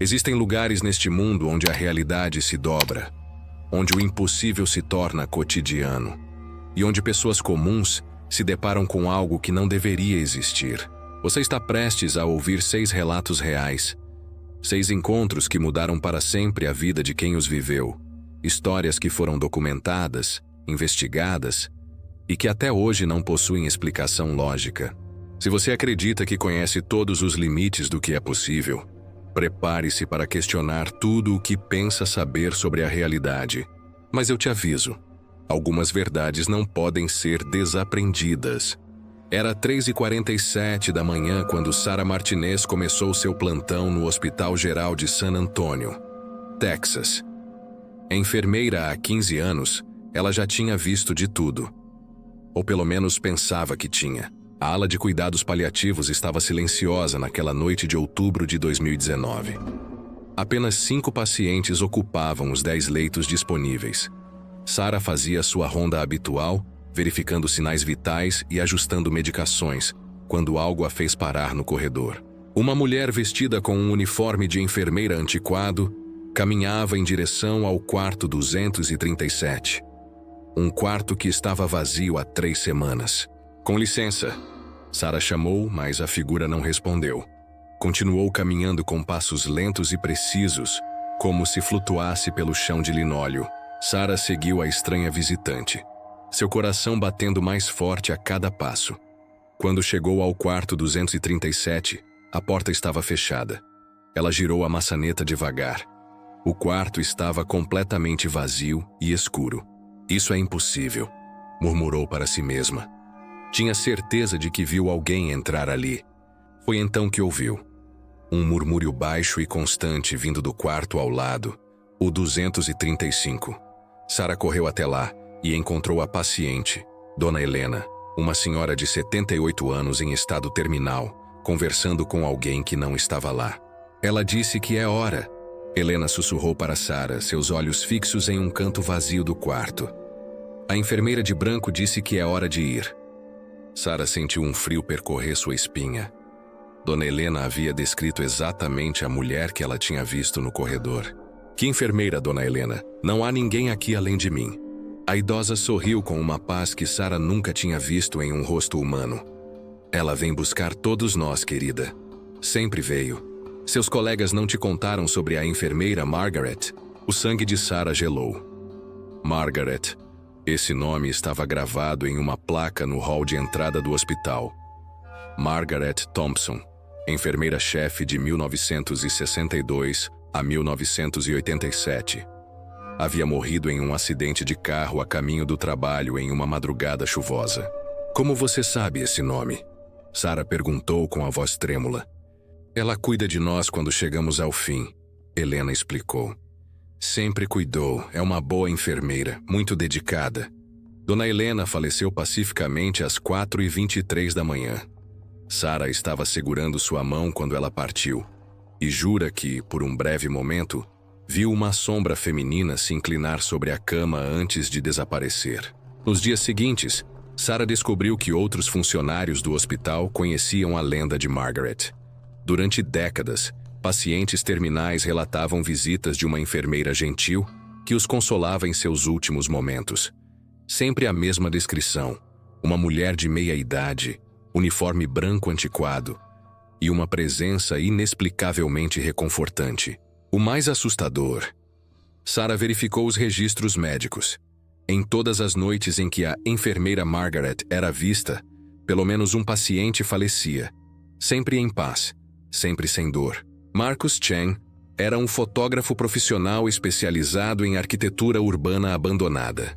Existem lugares neste mundo onde a realidade se dobra, onde o impossível se torna cotidiano e onde pessoas comuns se deparam com algo que não deveria existir. Você está prestes a ouvir 6 relatos reais, 6 encontros que mudaram para sempre a vida de quem os viveu, histórias que foram documentadas, investigadas e que até hoje não possuem explicação lógica. Se você acredita que conhece todos os limites do que é possível, prepare-se para questionar tudo o que pensa saber sobre a realidade. Mas eu te aviso, algumas verdades não podem ser desaprendidas. Era 3h47 da manhã quando Sarah Martinez começou seu plantão no Hospital Geral de San Antonio, Texas. Enfermeira há 15 anos, ela já tinha visto de tudo. Ou pelo menos pensava que tinha. A ala de cuidados paliativos estava silenciosa naquela noite de outubro de 2019. Apenas 5 pacientes ocupavam os 10 leitos disponíveis. Sarah fazia sua ronda habitual, verificando sinais vitais e ajustando medicações, quando algo a fez parar no corredor. Uma mulher vestida com um uniforme de enfermeira antiquado caminhava em direção ao quarto 237. Um quarto que estava vazio há 3 semanas. Com licença, Sarah chamou, mas a figura não respondeu. Continuou caminhando com passos lentos e precisos, como se flutuasse pelo chão de linóleo. Sarah seguiu a estranha visitante, seu coração batendo mais forte a cada passo. Quando chegou ao quarto 237, a porta estava fechada. Ela girou a maçaneta devagar. O quarto estava completamente vazio e escuro. "Isso é impossível", murmurou para si mesma. Tinha certeza de que viu alguém entrar ali. Foi então que ouviu um murmúrio baixo e constante vindo do quarto ao lado, o 235. Sarah correu até lá e encontrou a paciente, Dona Helena, uma senhora de 78 anos em estado terminal, conversando com alguém que não estava lá. "Ela disse que é hora", Helena sussurrou para Sarah, seus olhos fixos em um canto vazio do quarto. "A enfermeira de branco disse que é hora de ir." Sarah sentiu um frio percorrer sua espinha. Dona Helena havia descrito exatamente a mulher que ela tinha visto no corredor. "Que enfermeira, Dona Helena? Não há ninguém aqui além de mim." A idosa sorriu com uma paz que Sarah nunca tinha visto em um rosto humano. "Ela vem buscar todos nós, querida. Sempre veio. Seus colegas não te contaram sobre a enfermeira Margaret?" O sangue de Sarah gelou. Margaret. Esse nome estava gravado em uma placa no hall de entrada do hospital. Margaret Thompson, enfermeira-chefe de 1962 a 1987. Havia morrido em um acidente de carro a caminho do trabalho em uma madrugada chuvosa. "Como você sabe esse nome?" Sarah perguntou com a voz trêmula. "Ela cuida de nós quando chegamos ao fim", Helena explicou. "Sempre cuidou, é uma boa enfermeira, muito dedicada." Dona Helena faleceu pacificamente às 4h23 da manhã. Sarah estava segurando sua mão quando ela partiu, e jura que, por um breve momento, viu uma sombra feminina se inclinar sobre a cama antes de desaparecer. Nos dias seguintes, Sarah descobriu que outros funcionários do hospital conheciam a lenda de Margaret. Durante décadas, pacientes terminais relatavam visitas de uma enfermeira gentil que os consolava em seus últimos momentos. Sempre a mesma descrição: uma mulher de meia idade, uniforme branco antiquado e uma presença inexplicavelmente reconfortante. O mais assustador: Sarah verificou os registros médicos. Em todas as noites em que a enfermeira Margaret era vista, pelo menos um paciente falecia. Sempre em paz, sempre sem dor. Marcus Chen era um fotógrafo profissional especializado em arquitetura urbana abandonada.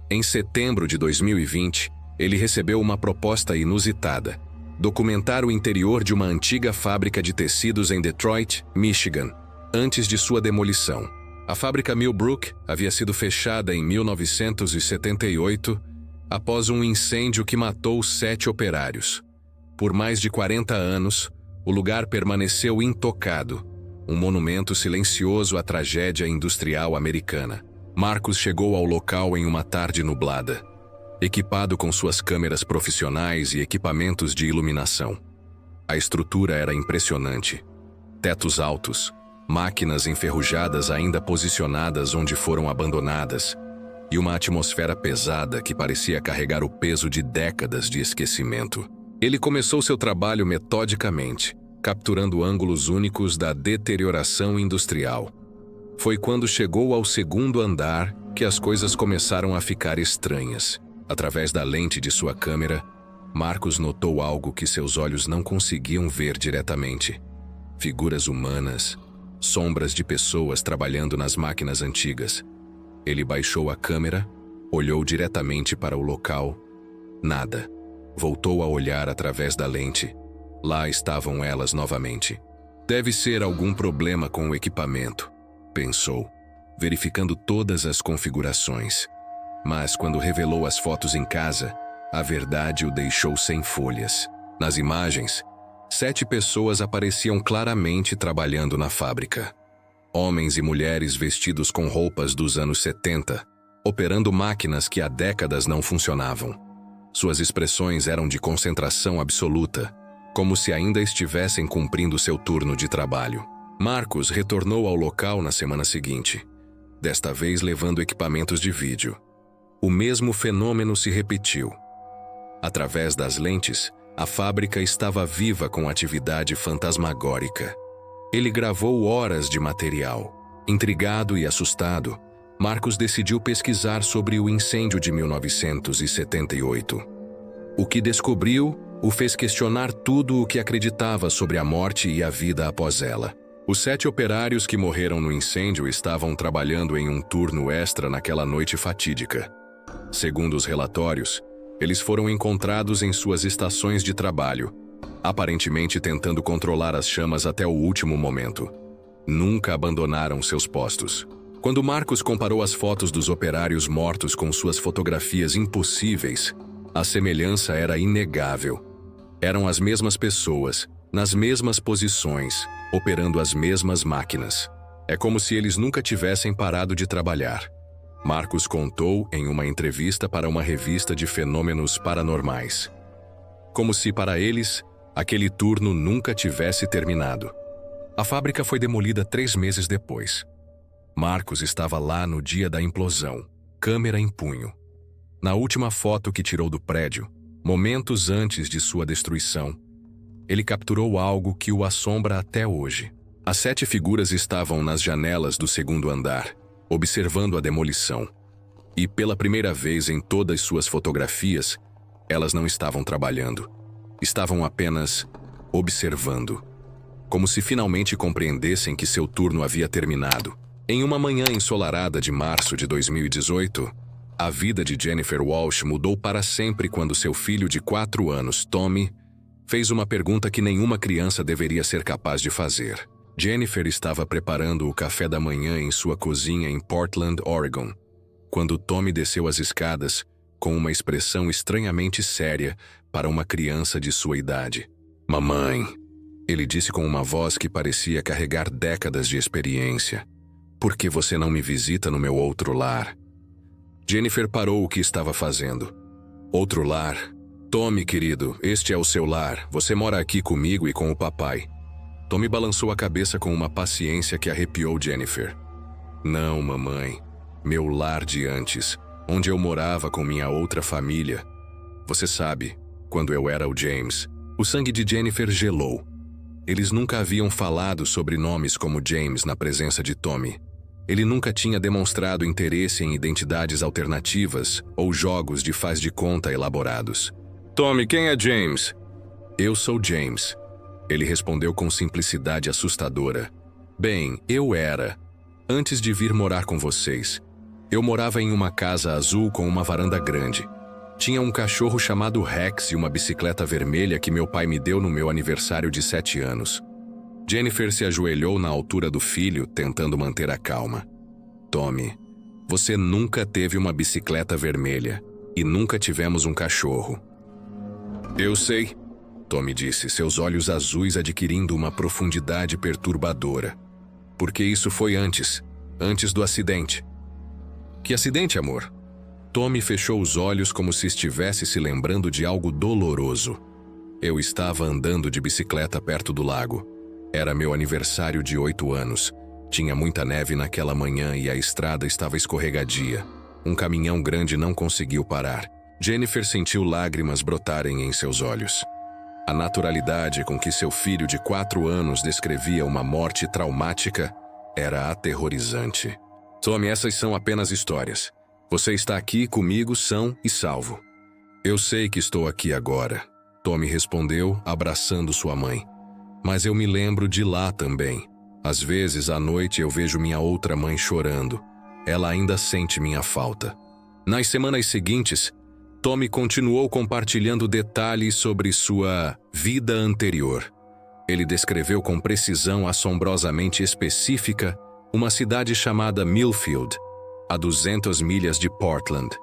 Em setembro de 2020, ele recebeu uma proposta inusitada: documentar o interior de uma antiga fábrica de tecidos em Detroit, Michigan, antes de sua demolição. A fábrica Millbrook havia sido fechada em 1978 após um incêndio que matou 7 operários. Por mais de 40 anos, o lugar permaneceu intocado, um monumento silencioso à tragédia industrial americana. Marcus chegou ao local em uma tarde nublada, equipado com suas câmeras profissionais e equipamentos de iluminação. A estrutura era impressionante. Tetos altos, máquinas enferrujadas ainda posicionadas onde foram abandonadas, e uma atmosfera pesada que parecia carregar o peso de décadas de esquecimento. Ele começou seu trabalho metodicamente, capturando ângulos únicos da deterioração industrial. Foi quando chegou ao segundo andar que as coisas começaram a ficar estranhas. Através da lente de sua câmera, Marcos notou algo que seus olhos não conseguiam ver diretamente. Figuras humanas, sombras de pessoas trabalhando nas máquinas antigas. Ele baixou a câmera, olhou diretamente para o local. Nada. Voltou a olhar através da lente. Lá estavam elas novamente. Deve ser algum problema com o equipamento, pensou, verificando todas as configurações. Mas quando revelou as fotos em casa, a verdade o deixou sem folhas. Nas imagens, 7 pessoas apareciam claramente trabalhando na fábrica. Homens e mulheres vestidos com roupas dos anos 70, operando máquinas que há décadas não funcionavam. Suas expressões eram de concentração absoluta, como se ainda estivessem cumprindo seu turno de trabalho. Marcos retornou ao local na semana seguinte, desta vez levando equipamentos de vídeo. O mesmo fenômeno se repetiu. Através das lentes, a fábrica estava viva com atividade fantasmagórica. Ele gravou horas de material. Intrigado e assustado, Marcos decidiu pesquisar sobre o incêndio de 1978. O que descobriu o fez questionar tudo o que acreditava sobre a morte e a vida após ela. Os 7 operários que morreram no incêndio estavam trabalhando em um turno extra naquela noite fatídica. Segundo os relatórios, eles foram encontrados em suas estações de trabalho, aparentemente tentando controlar as chamas até o último momento. Nunca abandonaram seus postos. Quando Marcos comparou as fotos dos operários mortos com suas fotografias impossíveis, a semelhança era inegável. Eram as mesmas pessoas, nas mesmas posições, operando as mesmas máquinas. É como se eles nunca tivessem parado de trabalhar. Marcos contou em uma entrevista para uma revista de fenômenos paranormais. Como se para eles, aquele turno nunca tivesse terminado. A fábrica foi demolida 3 meses depois. Marcos estava lá no dia da implosão, câmera em punho. Na última foto que tirou do prédio, momentos antes de sua destruição, ele capturou algo que o assombra até hoje. As 7 figuras estavam nas janelas do segundo andar, observando a demolição. E pela primeira vez em todas suas fotografias, elas não estavam trabalhando. Estavam apenas observando. Como se finalmente compreendessem que seu turno havia terminado. Em uma manhã ensolarada de março de 2018, a vida de Jennifer Walsh mudou para sempre quando seu filho de 4 anos, Tommy, fez uma pergunta que nenhuma criança deveria ser capaz de fazer. Jennifer estava preparando o café da manhã em sua cozinha em Portland, Oregon, quando Tommy desceu as escadas com uma expressão estranhamente séria para uma criança de sua idade. "Mamãe", ele disse com uma voz que parecia carregar décadas de experiência, "por que você não me visita no meu outro lar?" Jennifer parou o que estava fazendo. "Outro lar? Tommy, querido, este é o seu lar. Você mora aqui comigo e com o papai." Tommy balançou a cabeça com uma paciência que arrepiou Jennifer. "Não, mamãe. Meu lar de antes, onde eu morava com minha outra família. Você sabe, quando eu era o James." O sangue de Jennifer gelou. Eles nunca haviam falado sobre nomes como James na presença de Tommy. Ele nunca tinha demonstrado interesse em identidades alternativas ou jogos de faz de conta elaborados. "Tommy, quem é James?" "Eu sou James." Ele respondeu com simplicidade assustadora. "Bem, eu era. Antes de vir morar com vocês. Eu morava em uma casa azul com uma varanda grande. Tinha um cachorro chamado Rex e uma bicicleta vermelha que meu pai me deu no meu aniversário de 7 anos. Jennifer se ajoelhou na altura do filho, tentando manter a calma. "Tommy, você nunca teve uma bicicleta vermelha e nunca tivemos um cachorro." "Eu sei", Tommy disse, seus olhos azuis adquirindo uma profundidade perturbadora. "Porque isso foi antes do acidente." "Que acidente, amor?" Tommy fechou os olhos como se estivesse se lembrando de algo doloroso. "Eu estava andando de bicicleta perto do lago. Era meu aniversário de 8 anos, Tinha muita neve naquela manhã e a estrada estava escorregadia. Um caminhão grande não conseguiu parar. Jennifer sentiu lágrimas brotarem em seus olhos. A naturalidade com que seu filho de 4 anos descrevia uma morte traumática era aterrorizante. Tommy, essas são apenas histórias. Você está aqui comigo são e salvo. Eu sei que estou aqui agora, Tommy respondeu, abraçando sua mãe. Mas eu me lembro de lá também. Às vezes, à noite, eu vejo minha outra mãe chorando. Ela ainda sente minha falta. Nas semanas seguintes, Tommy continuou compartilhando detalhes sobre sua vida anterior. Ele descreveu com precisão assombrosamente específica uma cidade chamada Millfield, a 200 milhas de Portland.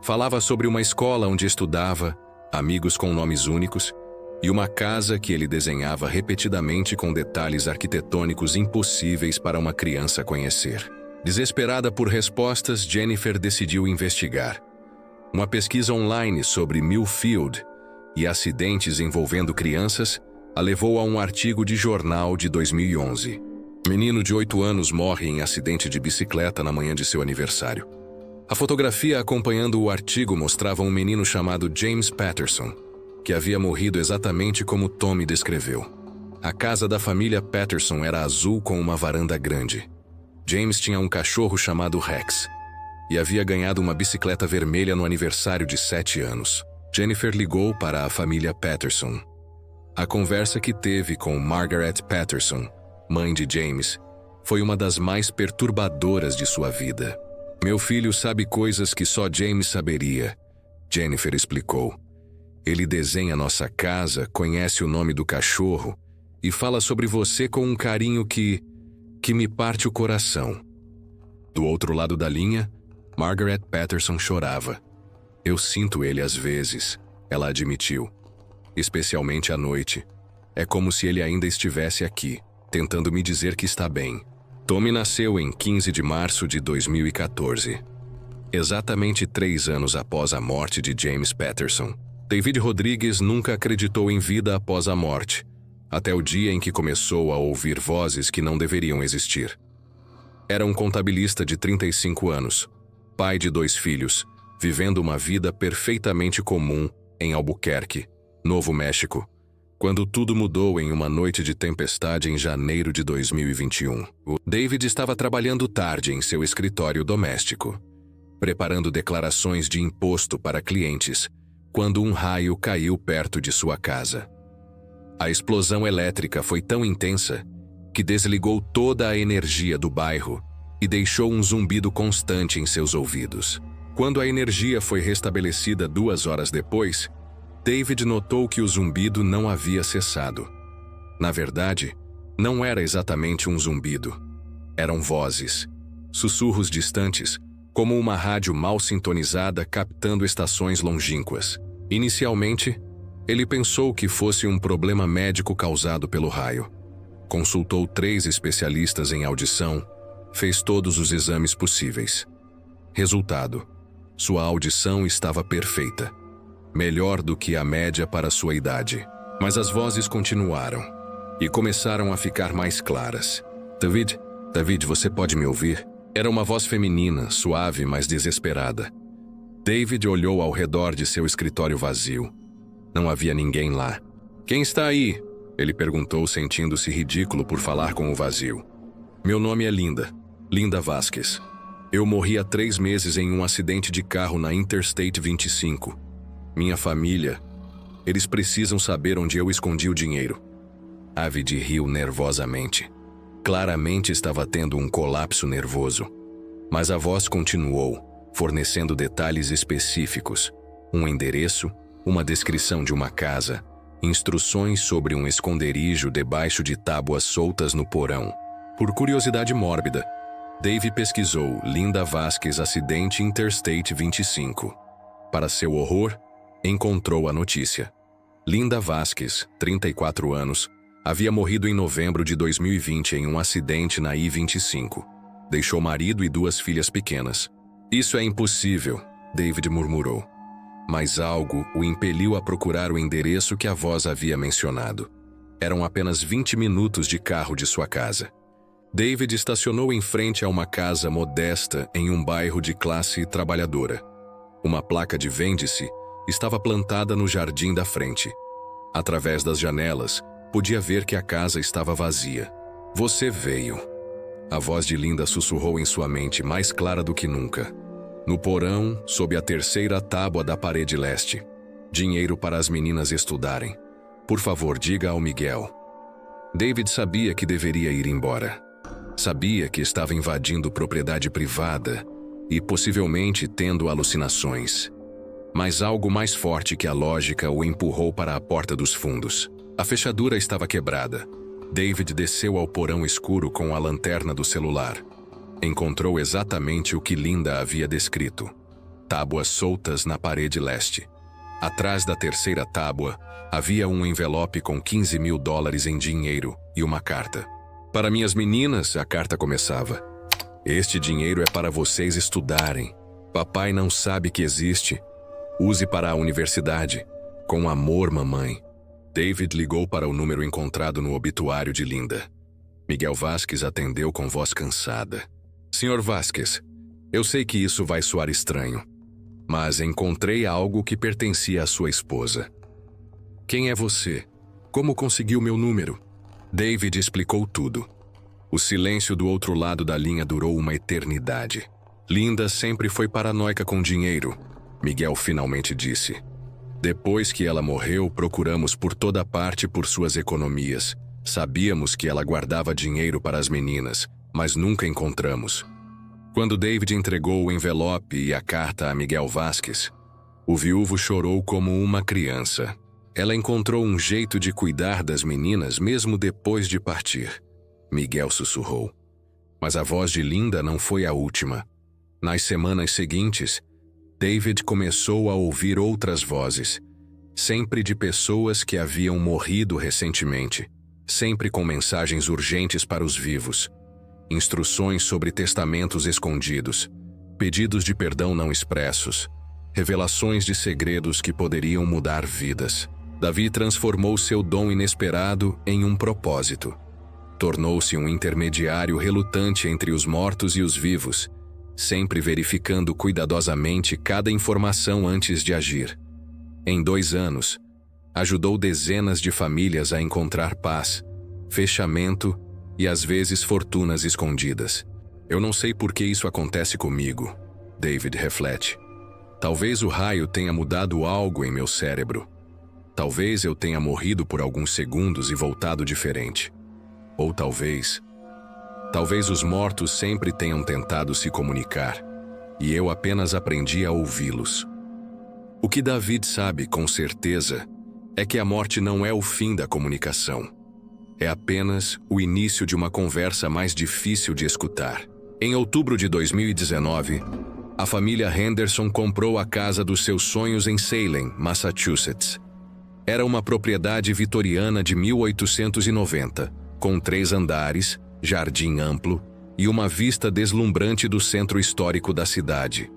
Falava sobre uma escola onde estudava, amigos com nomes únicos, e uma casa que ele desenhava repetidamente com detalhes arquitetônicos impossíveis para uma criança conhecer. Desesperada por respostas, Jennifer decidiu investigar. Uma pesquisa online sobre Millfield e acidentes envolvendo crianças a levou a um artigo de jornal de 2011. Menino de 8 anos morre em acidente de bicicleta na manhã de seu aniversário. A fotografia acompanhando o artigo mostrava um menino chamado James Patterson, que havia morrido exatamente como Tommy descreveu. A casa da família Patterson era azul com uma varanda grande. James tinha um cachorro chamado Rex e havia ganhado uma bicicleta vermelha no aniversário de 7 anos. Jennifer ligou para a família Patterson. A conversa que teve com Margaret Patterson, mãe de James, foi uma das mais perturbadoras de sua vida. Meu filho sabe coisas que só James saberia, Jennifer explicou. Ele desenha nossa casa, conhece o nome do cachorro e fala sobre você com um carinho que me parte o coração. Do outro lado da linha, Margaret Patterson chorava. Eu sinto ele às vezes, ela admitiu. Especialmente à noite. É como se ele ainda estivesse aqui, tentando me dizer que está bem. Tommy nasceu em 15 de março de 2014. Exatamente 3 anos após a morte de James Patterson. David Rodrigues nunca acreditou em vida após a morte, até o dia em que começou a ouvir vozes que não deveriam existir. Era um contabilista de 35 anos, pai de 2 filhos, vivendo uma vida perfeitamente comum em Albuquerque, Novo México, quando tudo mudou em uma noite de tempestade em janeiro de 2021. David estava trabalhando tarde em seu escritório doméstico, preparando declarações de imposto para clientes, quando um raio caiu perto de sua casa. A explosão elétrica foi tão intensa que desligou toda a energia do bairro e deixou um zumbido constante em seus ouvidos. Quando a energia foi restabelecida 2 horas depois, David notou que o zumbido não havia cessado. Na verdade, não era exatamente um zumbido. Eram vozes, sussurros distantes, como uma rádio mal sintonizada captando estações longínquas. Inicialmente, ele pensou que fosse um problema médico causado pelo raio. Consultou 3 especialistas em audição, fez todos os exames possíveis. Resultado: sua audição estava perfeita. Melhor do que a média para sua idade. Mas as vozes continuaram e começaram a ficar mais claras. David, você pode me ouvir? Era uma voz feminina, suave, mas desesperada. David olhou ao redor de seu escritório vazio. Não havia ninguém lá. Quem está aí? Ele perguntou, sentindo-se ridículo por falar com o vazio. Meu nome é Linda Vasquez. Eu morri há 3 meses em um acidente de carro na Interstate 25. Minha família, eles precisam saber onde eu escondi o dinheiro. David riu nervosamente. Claramente estava tendo um colapso nervoso. Mas a voz continuou, fornecendo detalhes específicos. Um endereço, uma descrição de uma casa, instruções sobre um esconderijo debaixo de tábuas soltas no porão. Por curiosidade mórbida, Dave pesquisou Linda Vasquez acidente Interstate 25. Para seu horror, encontrou a notícia. Linda Vasquez, 34 anos, havia morrido em novembro de 2020 em um acidente na I-25. Deixou marido e 2 filhas pequenas. Isso é impossível, David murmurou. Mas algo o impeliu a procurar o endereço que a voz havia mencionado. Eram apenas 20 minutos de carro de sua casa. David estacionou em frente a uma casa modesta em um bairro de classe trabalhadora. Uma placa de vende-se estava plantada no jardim da frente. Através das janelas, podia ver que a casa estava vazia. Você veio. A voz de Linda sussurrou em sua mente, mais clara do que nunca. No porão, sob a terceira tábua da parede leste. Dinheiro para as meninas estudarem. Por favor, diga ao Miguel. David sabia que deveria ir embora. Sabia que estava invadindo propriedade privada e possivelmente tendo alucinações. Mas algo mais forte que a lógica o empurrou para a porta dos fundos. A fechadura estava quebrada. David desceu ao porão escuro com a lanterna do celular. Encontrou exatamente o que Linda havia descrito. Tábuas soltas na parede leste. Atrás da terceira tábua, havia um envelope com $15.000 em dinheiro e uma carta. Para minhas meninas, a carta começava. Este dinheiro é para vocês estudarem. Papai não sabe que existe. Use para a universidade. Com amor, mamãe. David ligou para o número encontrado no obituário de Linda. Miguel Vasquez atendeu com voz cansada. Senhor Vasquez, eu sei que isso vai soar estranho, mas encontrei algo que pertencia à sua esposa. Quem é você? Como conseguiu meu número? David explicou tudo. O silêncio do outro lado da linha durou uma eternidade. Linda sempre foi paranoica com dinheiro, Miguel finalmente disse. Depois que ela morreu, procuramos por toda parte por suas economias. Sabíamos que ela guardava dinheiro para as meninas, mas nunca encontramos. Quando David entregou o envelope e a carta a Miguel Vasquez, o viúvo chorou como uma criança. Ela encontrou um jeito de cuidar das meninas mesmo depois de partir. Miguel sussurrou. Mas a voz de Linda não foi a última. Nas semanas seguintes, David começou a ouvir outras vozes, sempre de pessoas que haviam morrido recentemente, sempre com mensagens urgentes para os vivos, instruções sobre testamentos escondidos, pedidos de perdão não expressos, revelações de segredos que poderiam mudar vidas. Davi transformou seu dom inesperado em um propósito. Tornou-se um intermediário relutante entre os mortos e os vivos, sempre verificando cuidadosamente cada informação antes de agir. Em 2 anos, ajudou dezenas de famílias a encontrar paz, fechamento e às vezes fortunas escondidas. Eu não sei por que isso acontece comigo, David reflete. Talvez o raio tenha mudado algo em meu cérebro. Talvez eu tenha morrido por alguns segundos e voltado diferente. Ou talvez os mortos sempre tenham tentado se comunicar, e eu apenas aprendi a ouvi-los. O que David sabe com certeza é que a morte não é o fim da comunicação. É apenas o início de uma conversa mais difícil de escutar. Em outubro de 2019, a família Henderson comprou a casa dos seus sonhos em Salem, Massachusetts. Era uma propriedade vitoriana de 1890, com 3 andares, jardim amplo e uma vista deslumbrante do centro histórico da cidade.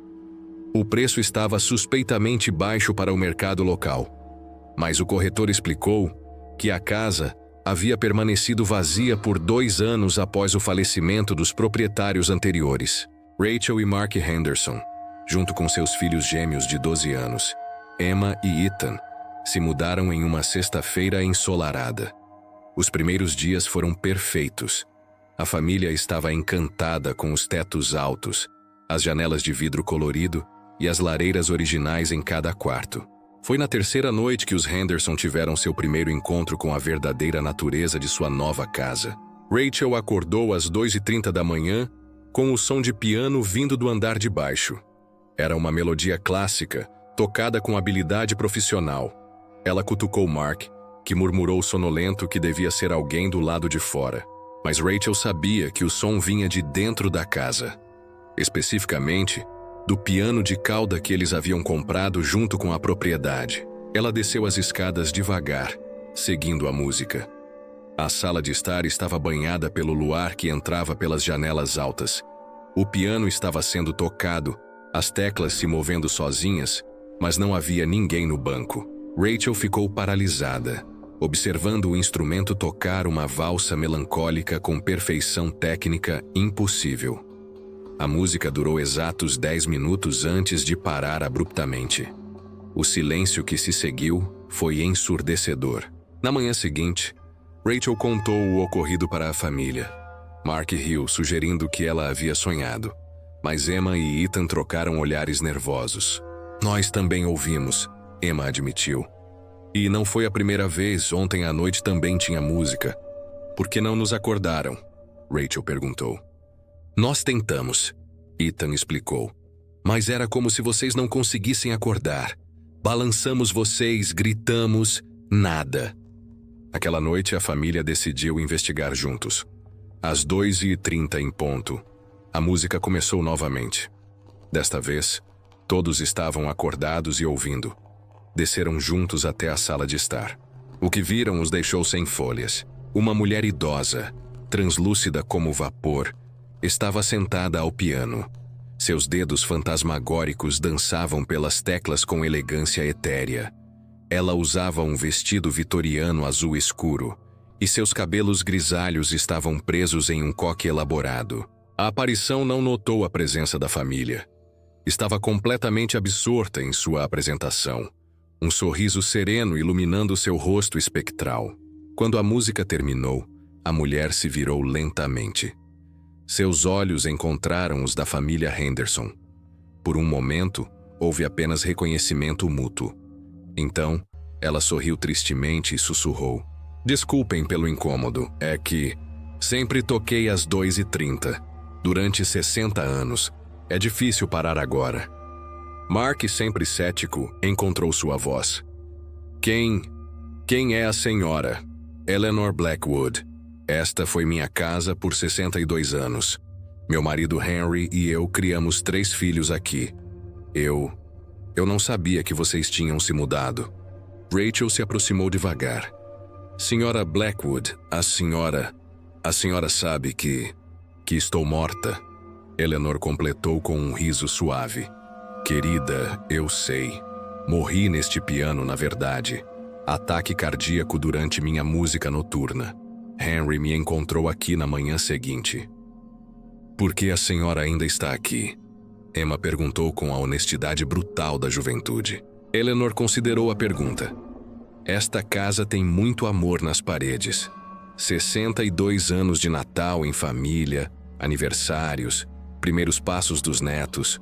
O preço estava suspeitamente baixo para o mercado local, mas o corretor explicou que a casa havia permanecido vazia por 2 anos após o falecimento dos proprietários anteriores, Rachel e Mark Henderson, junto com seus filhos gêmeos de 12 anos, Emma e Ethan, se mudaram em uma sexta-feira ensolarada. Os primeiros dias foram perfeitos. A família estava encantada com os tetos altos, as janelas de vidro colorido e as lareiras originais em cada quarto. Foi na 3ª noite que os Henderson tiveram seu primeiro encontro com a verdadeira natureza de sua nova casa. Rachel acordou às 2h30 da manhã com o som de piano vindo do andar de baixo. Era uma melodia clássica, tocada com habilidade profissional. Ela cutucou Mark, que murmurou sonolento que devia ser alguém do lado de fora. Mas Rachel sabia que o som vinha de dentro da casa. Especificamente, do piano de cauda que eles haviam comprado junto com a propriedade. Ela desceu as escadas devagar, seguindo a música. A sala de estar estava banhada pelo luar que entrava pelas janelas altas. O piano estava sendo tocado, as teclas se movendo sozinhas, mas não havia ninguém no banco. Rachel ficou paralisada. observando o instrumento tocar uma valsa melancólica com perfeição técnica impossível. A música durou exatos 10 minutos antes de parar abruptamente. O silêncio que se seguiu foi ensurdecedor. Na manhã seguinte, Rachel contou o ocorrido para a família. Mark riu, sugerindo que ela havia sonhado, mas Emma e Ethan trocaram olhares nervosos. Nós também ouvimos, Emma admitiu. E não foi a primeira vez, ontem à noite também tinha música. Por que não nos acordaram? Rachel perguntou. Nós tentamos, Ethan explicou. Mas era como se vocês não conseguissem acordar. Balançamos vocês, gritamos, nada. Aquela noite a família decidiu investigar juntos. Às 2h30 em ponto, a música começou novamente. Desta vez, todos estavam acordados e ouvindo. Desceram juntos até a sala de estar. O que viram os deixou sem folhas. Uma mulher idosa, translúcida como vapor, estava sentada ao piano. Seus dedos fantasmagóricos dançavam pelas teclas com elegância etérea. Ela usava um vestido vitoriano azul escuro, e seus cabelos grisalhos estavam presos em um coque elaborado. A aparição não notou a presença da família. Estava completamente absorta em sua apresentação, um sorriso sereno iluminando seu rosto espectral. Quando a música terminou, a mulher se virou lentamente. Seus olhos encontraram os da família Henderson. Por um momento, houve apenas reconhecimento mútuo. Então, ela sorriu tristemente e sussurrou. Desculpem pelo incômodo, é que sempre toquei às 2h30. Durante 60 anos. É difícil parar agora. Mark, sempre cético, encontrou sua voz. Quem é a senhora? Eleanor Blackwood. Esta foi minha casa por 62 anos. Meu marido Henry e eu criamos 3 filhos aqui. Eu não sabia que vocês tinham se mudado. Rachel se aproximou devagar. Senhora Blackwood, a senhora sabe que estou morta. Eleanor completou com um riso suave. Querida, eu sei. Morri neste piano, na verdade. Ataque cardíaco durante minha música noturna. Henry me encontrou aqui na manhã seguinte. Por que a senhora ainda está aqui? Emma perguntou com a honestidade brutal da juventude. Eleanor considerou a pergunta. Esta casa tem muito amor nas paredes. 62 anos de Natal em família, aniversários, primeiros passos dos netos.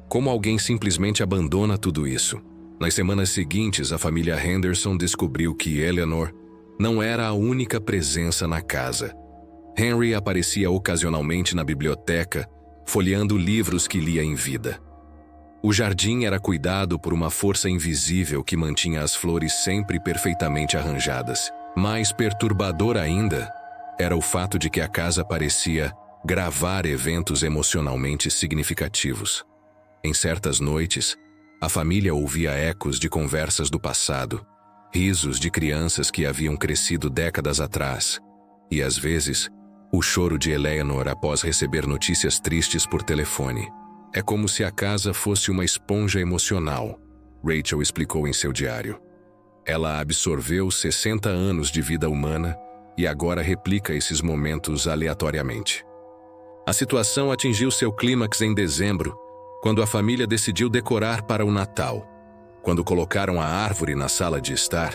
Como alguém simplesmente abandona tudo isso? Nas semanas seguintes, a família Henderson descobriu que Eleanor não era a única presença na casa. Henry aparecia ocasionalmente na biblioteca, folheando livros que lia em vida. O jardim era cuidado por uma força invisível que mantinha as flores sempre perfeitamente arranjadas. Mais perturbador ainda era o fato de que a casa parecia gravar eventos emocionalmente significativos. Em certas noites, a família ouvia ecos de conversas do passado, risos de crianças que haviam crescido décadas atrás, e às vezes, o choro de Eleanor após receber notícias tristes por telefone. É como se a casa fosse uma esponja emocional, Rachel explicou em seu diário. Ela absorveu 60 anos de vida humana e agora replica esses momentos aleatoriamente. A situação atingiu seu clímax em dezembro, quando a família decidiu decorar para o Natal. Quando colocaram a árvore na sala de estar,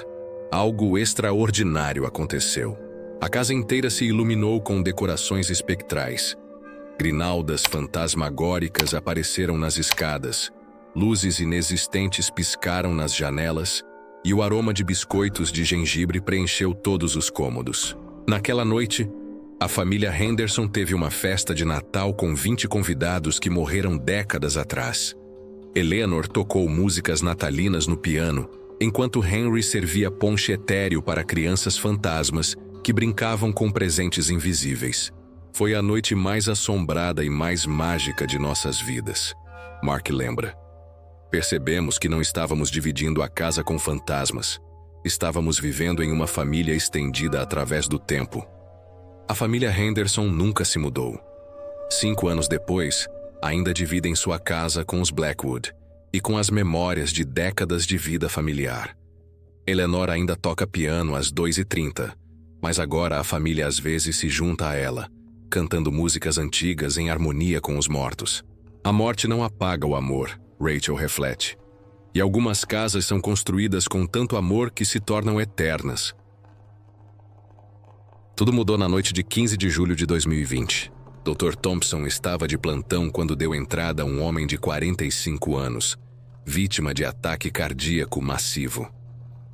algo extraordinário aconteceu. A casa inteira se iluminou com decorações espectrais. Grinaldas fantasmagóricas apareceram nas escadas, luzes inexistentes piscaram nas janelas e o aroma de biscoitos de gengibre preencheu todos os cômodos. Naquela noite, a família Henderson teve uma festa de Natal com 20 convidados que morreram décadas atrás. Eleanor tocou músicas natalinas no piano, enquanto Henry servia ponche etéreo para crianças fantasmas que brincavam com presentes invisíveis. Foi a noite mais assombrada e mais mágica de nossas vidas. Mark lembra. Percebemos que não estávamos dividindo a casa com fantasmas. Estávamos vivendo em uma família estendida através do tempo. A família Henderson nunca se mudou. 5 anos depois, ainda dividem sua casa com os Blackwood e com as memórias de décadas de vida familiar. Eleanor ainda toca piano às 2h30, mas agora a família às vezes se junta a ela, cantando músicas antigas em harmonia com os mortos. A morte não apaga o amor, Rachel reflete. E algumas casas são construídas com tanto amor que se tornam eternas. Tudo mudou na noite de 15 de julho de 2020. Dr. Thompson estava de plantão quando deu entrada a um homem de 45 anos, vítima de ataque cardíaco massivo.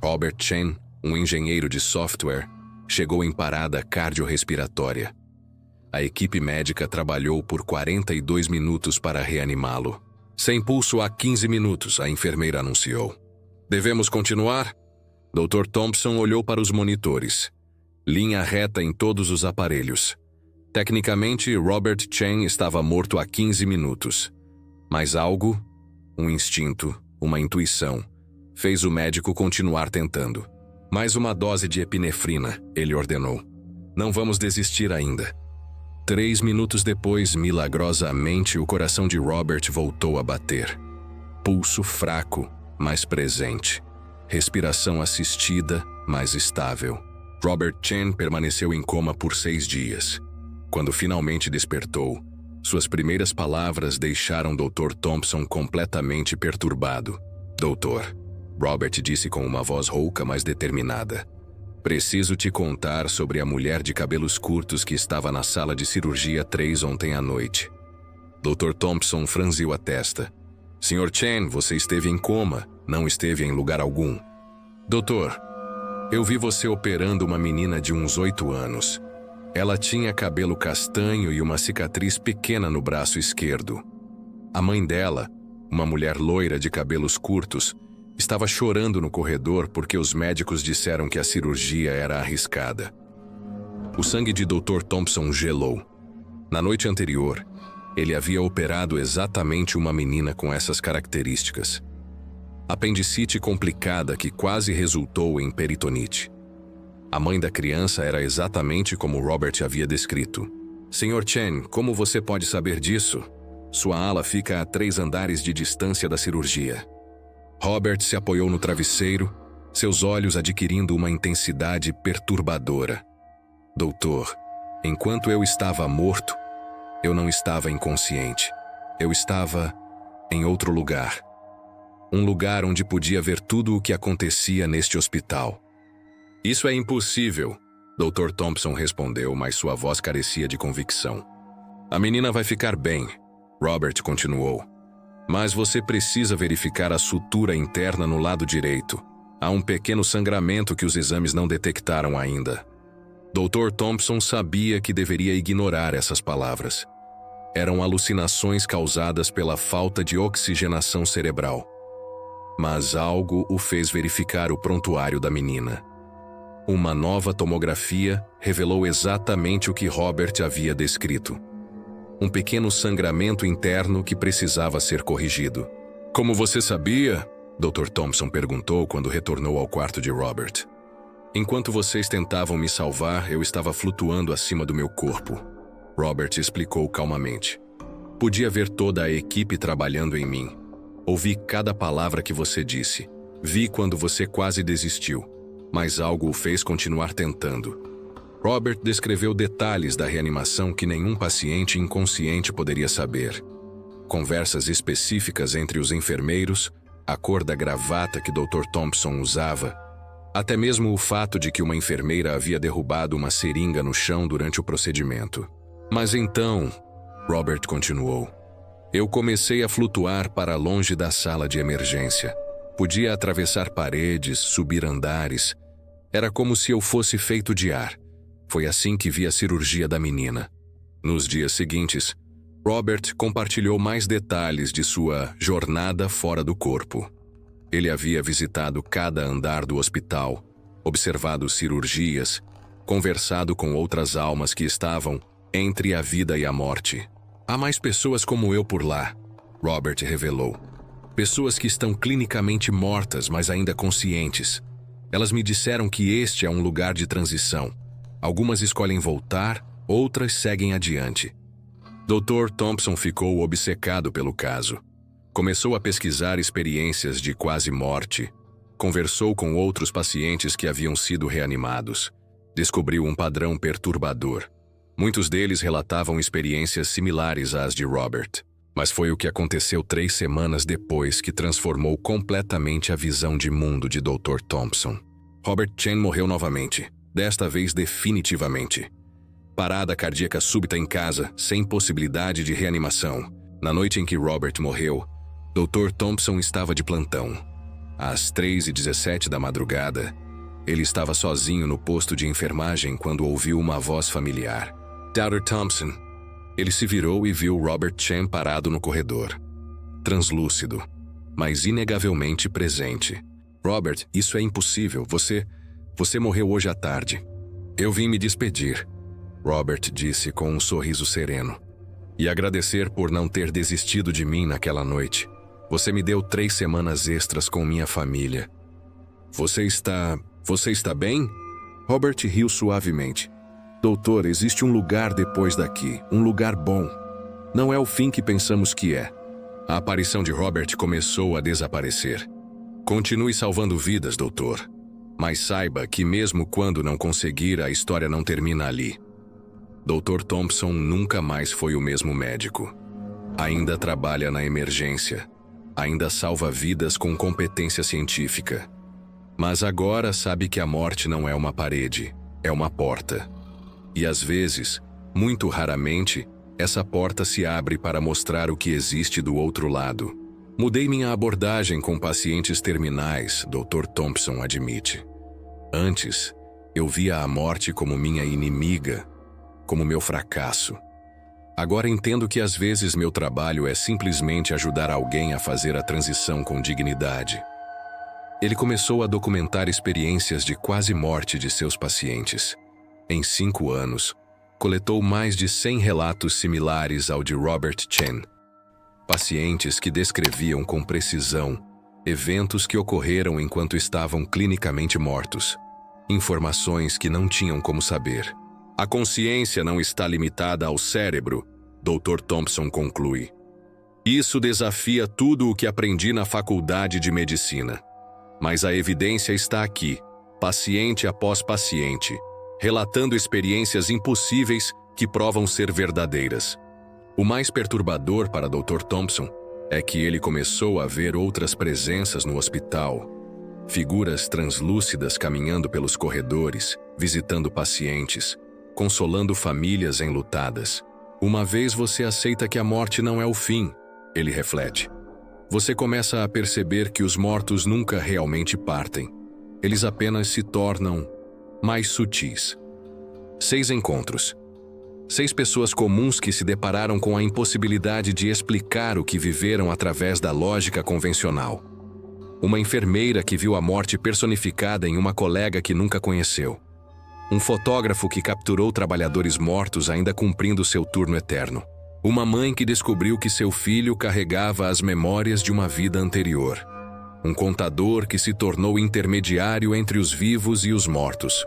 Robert Chen, um engenheiro de software, chegou em parada cardiorrespiratória. A equipe médica trabalhou por 42 minutos para reanimá-lo. Sem pulso há 15 minutos, a enfermeira anunciou. Devemos continuar? Dr. Thompson olhou para os monitores. Linha reta em todos os aparelhos. Tecnicamente, Robert Chen estava morto há 15 minutos. Mas algo, um instinto, uma intuição, fez o médico continuar tentando. Mais uma dose de epinefrina, ele ordenou. Não vamos desistir ainda. 3 minutos depois, milagrosamente, o coração de Robert voltou a bater. Pulso fraco, mas presente. Respiração assistida, mas estável. Robert Chen permaneceu em coma por 6 dias. Quando finalmente despertou, suas primeiras palavras deixaram Dr. Thompson completamente perturbado. Doutor, Robert disse com uma voz rouca, mas determinada. Preciso te contar sobre a mulher de cabelos curtos que estava na sala de cirurgia 3 ontem à noite. Dr. Thompson franziu a testa. Sr. Chen, você esteve em coma, não esteve em lugar algum. Doutor, eu vi você operando uma menina de uns 8 anos. Ela tinha cabelo castanho e uma cicatriz pequena no braço esquerdo. A mãe dela, uma mulher loira de cabelos curtos, estava chorando no corredor porque os médicos disseram que a cirurgia era arriscada. O sangue de Dr. Thompson gelou. Na noite anterior, ele havia operado exatamente uma menina com essas características. Apendicite complicada que quase resultou em peritonite. A mãe da criança era exatamente como Robert havia descrito. Sr. Chen, como você pode saber disso? Sua ala fica a 3 andares de distância da cirurgia. Robert se apoiou no travesseiro, seus olhos adquirindo uma intensidade perturbadora. Doutor, enquanto eu estava morto, eu não estava inconsciente. Eu estava em outro lugar. Um lugar onde podia ver tudo o que acontecia neste hospital. Isso é impossível, Dr. Thompson respondeu, mas sua voz carecia de convicção. A menina vai ficar bem, Robert continuou. Mas você precisa verificar a sutura interna no lado direito. Há um pequeno sangramento que os exames não detectaram ainda. Dr. Thompson sabia que deveria ignorar essas palavras. Eram alucinações causadas pela falta de oxigenação cerebral. Mas algo o fez verificar o prontuário da menina. Uma nova tomografia revelou exatamente o que Robert havia descrito. Um pequeno sangramento interno que precisava ser corrigido. Como você sabia? Dr. Thompson perguntou quando retornou ao quarto de Robert. Enquanto vocês tentavam me salvar, eu estava flutuando acima do meu corpo. Robert explicou calmamente. Podia ver toda a equipe trabalhando em mim. Ouvi cada palavra que você disse. Vi quando você quase desistiu. Mas algo o fez continuar tentando. Robert descreveu detalhes da reanimação que nenhum paciente inconsciente poderia saber. Conversas específicas entre os enfermeiros, a cor da gravata que Dr. Thompson usava, até mesmo o fato de que uma enfermeira havia derrubado uma seringa no chão durante o procedimento. Mas então, Robert continuou, eu comecei a flutuar para longe da sala de emergência. Podia atravessar paredes, subir andares. Era como se eu fosse feito de ar. Foi assim que vi a cirurgia da menina. Nos dias seguintes, Robert compartilhou mais detalhes de sua jornada fora do corpo. Ele havia visitado cada andar do hospital, observado cirurgias, conversado com outras almas que estavam entre a vida e a morte. Há mais pessoas como eu por lá, Robert revelou. Pessoas que estão clinicamente mortas, mas ainda conscientes. Elas me disseram que este é um lugar de transição. Algumas escolhem voltar, outras seguem adiante. Dr. Thompson ficou obcecado pelo caso. Começou a pesquisar experiências de quase morte, Conversou com outros pacientes que haviam sido reanimados. Descobriu um padrão perturbador. Muitos deles relatavam experiências similares às de Robert. Mas foi o que aconteceu 3 semanas depois que transformou completamente a visão de mundo de Dr. Thompson. Robert Chen morreu novamente, desta vez definitivamente. Parada cardíaca súbita em casa, sem possibilidade de reanimação. Na noite em que Robert morreu, Dr. Thompson estava de plantão. Às 3h17 da madrugada, ele estava sozinho no posto de enfermagem quando ouviu uma voz familiar. Dr. Thompson. Ele se virou e viu Robert Chen parado no corredor. Translúcido, mas inegavelmente presente. Robert, isso é impossível. Você morreu hoje à tarde. Eu vim me despedir, Robert disse com um sorriso sereno. E agradecer por não ter desistido de mim naquela noite. Você me deu 3 semanas extras com minha família. Você está bem? Robert riu suavemente. Doutor, existe um lugar depois daqui, um lugar bom. Não é o fim que pensamos que é. A aparição de Robert começou a desaparecer. Continue salvando vidas, doutor. Mas saiba que mesmo quando não conseguir, a história não termina ali. Dr. Thompson nunca mais foi o mesmo médico. Ainda trabalha na emergência. Ainda salva vidas com competência científica. Mas agora sabe que a morte não é uma parede, é uma porta. E às vezes, muito raramente, essa porta se abre para mostrar o que existe do outro lado. Mudei minha abordagem com pacientes terminais, Dr. Thompson admite. Antes, eu via a morte como minha inimiga, como meu fracasso. Agora entendo que às vezes meu trabalho é simplesmente ajudar alguém a fazer a transição com dignidade. Ele começou a documentar experiências de quase morte de seus pacientes. Em 5 anos, coletou mais de 100 relatos similares ao de Robert Chen. Pacientes que descreviam com precisão eventos que ocorreram enquanto estavam clinicamente mortos. Informações que não tinham como saber. A consciência não está limitada ao cérebro, Dr. Thompson conclui. Isso desafia tudo o que aprendi na faculdade de medicina. Mas a evidência está aqui, paciente após paciente, relatando experiências impossíveis que provam ser verdadeiras. O mais perturbador para Dr. Thompson é que ele começou a ver outras presenças no hospital. Figuras translúcidas caminhando pelos corredores, visitando pacientes, consolando famílias enlutadas. Uma vez você aceita que a morte não é o fim, ele reflete. Você começa a perceber que os mortos nunca realmente partem. Eles apenas se tornam mais sutis. 6 encontros. 6 pessoas comuns que se depararam com a impossibilidade de explicar o que viveram através da lógica convencional. Uma enfermeira que viu a morte personificada em uma colega que nunca conheceu. Um fotógrafo que capturou trabalhadores mortos ainda cumprindo seu turno eterno. Uma mãe que descobriu que seu filho carregava as memórias de uma vida anterior. Um contador que se tornou intermediário entre os vivos e os mortos.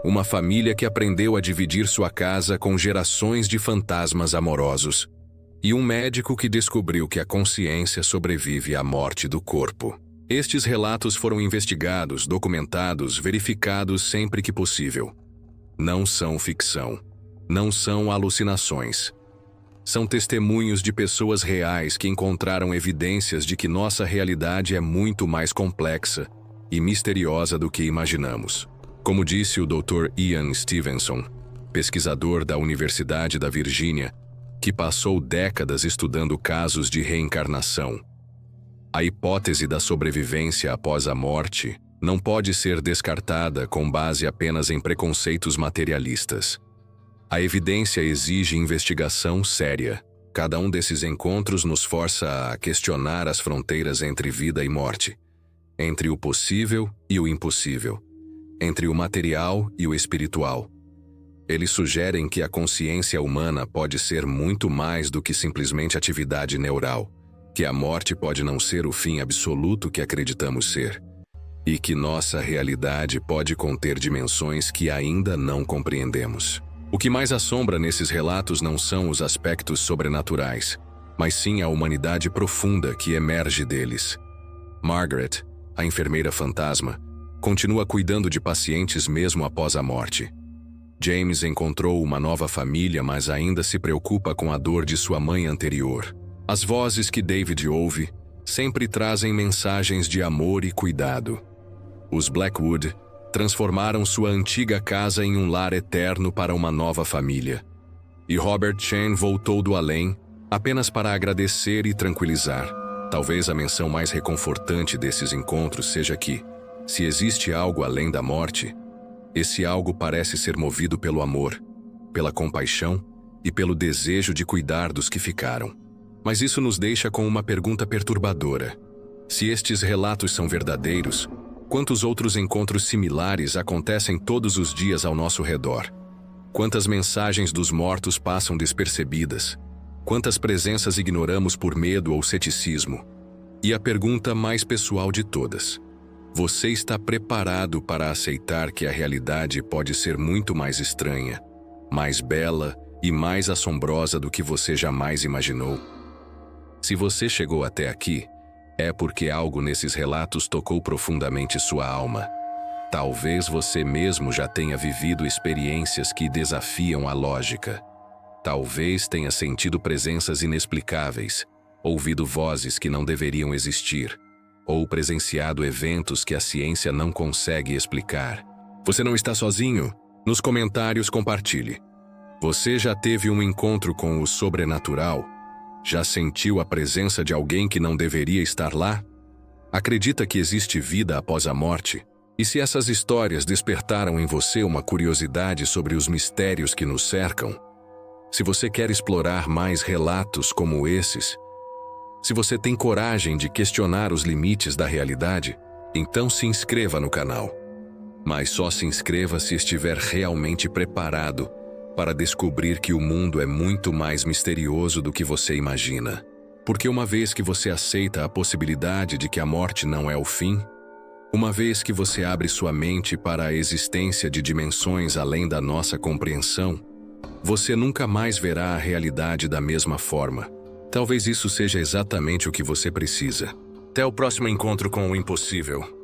Uma família que aprendeu a dividir sua casa com gerações de fantasmas amorosos. E um médico que descobriu que a consciência sobrevive à morte do corpo. Estes relatos foram investigados, documentados, verificados sempre que possível. Não são ficção. Não são alucinações. São testemunhos de pessoas reais que encontraram evidências de que nossa realidade é muito mais complexa e misteriosa do que imaginamos. Como disse o Dr. Ian Stevenson, pesquisador da Universidade da Virgínia, que passou décadas estudando casos de reencarnação, a hipótese da sobrevivência após a morte não pode ser descartada com base apenas em preconceitos materialistas. A evidência exige investigação séria. Cada um desses encontros nos força a questionar as fronteiras entre vida e morte, entre o possível e o impossível, entre o material e o espiritual. Eles sugerem que a consciência humana pode ser muito mais do que simplesmente atividade neural, que a morte pode não ser o fim absoluto que acreditamos ser, e que nossa realidade pode conter dimensões que ainda não compreendemos. O que mais assombra nesses relatos não são os aspectos sobrenaturais, mas sim a humanidade profunda que emerge deles. Margaret, a enfermeira fantasma, continua cuidando de pacientes mesmo após a morte. James encontrou uma nova família, mas ainda se preocupa com a dor de sua mãe anterior. As vozes que David ouve sempre trazem mensagens de amor e cuidado. Os Blackwood transformaram sua antiga casa em um lar eterno para uma nova família. E Robert Chen voltou do além apenas para agradecer e tranquilizar. Talvez a menção mais reconfortante desses encontros seja que, se existe algo além da morte, esse algo parece ser movido pelo amor, pela compaixão e pelo desejo de cuidar dos que ficaram. Mas isso nos deixa com uma pergunta perturbadora. Se estes relatos são verdadeiros, quantos outros encontros similares acontecem todos os dias ao nosso redor? Quantas mensagens dos mortos passam despercebidas? Quantas presenças ignoramos por medo ou ceticismo? E a pergunta mais pessoal de todas: você está preparado para aceitar que a realidade pode ser muito mais estranha, mais bela e mais assombrosa do que você jamais imaginou? Se você chegou até aqui, é porque algo nesses relatos tocou profundamente sua alma. Talvez você mesmo já tenha vivido experiências que desafiam a lógica. Talvez tenha sentido presenças inexplicáveis, ouvido vozes que não deveriam existir, ou presenciado eventos que a ciência não consegue explicar. Você não está sozinho? Nos comentários compartilhe. Você já teve um encontro com o sobrenatural? Já sentiu a presença de alguém que não deveria estar lá? Acredita que existe vida após a morte? E se essas histórias despertaram em você uma curiosidade sobre os mistérios que nos cercam? Se você quer explorar mais relatos como esses, se você tem coragem de questionar os limites da realidade, então se inscreva no canal. Mas só se inscreva se estiver realmente preparado para descobrir que o mundo é muito mais misterioso do que você imagina. Porque uma vez que você aceita a possibilidade de que a morte não é o fim, uma vez que você abre sua mente para a existência de dimensões além da nossa compreensão, você nunca mais verá a realidade da mesma forma. Talvez isso seja exatamente o que você precisa. Até o próximo encontro com o impossível.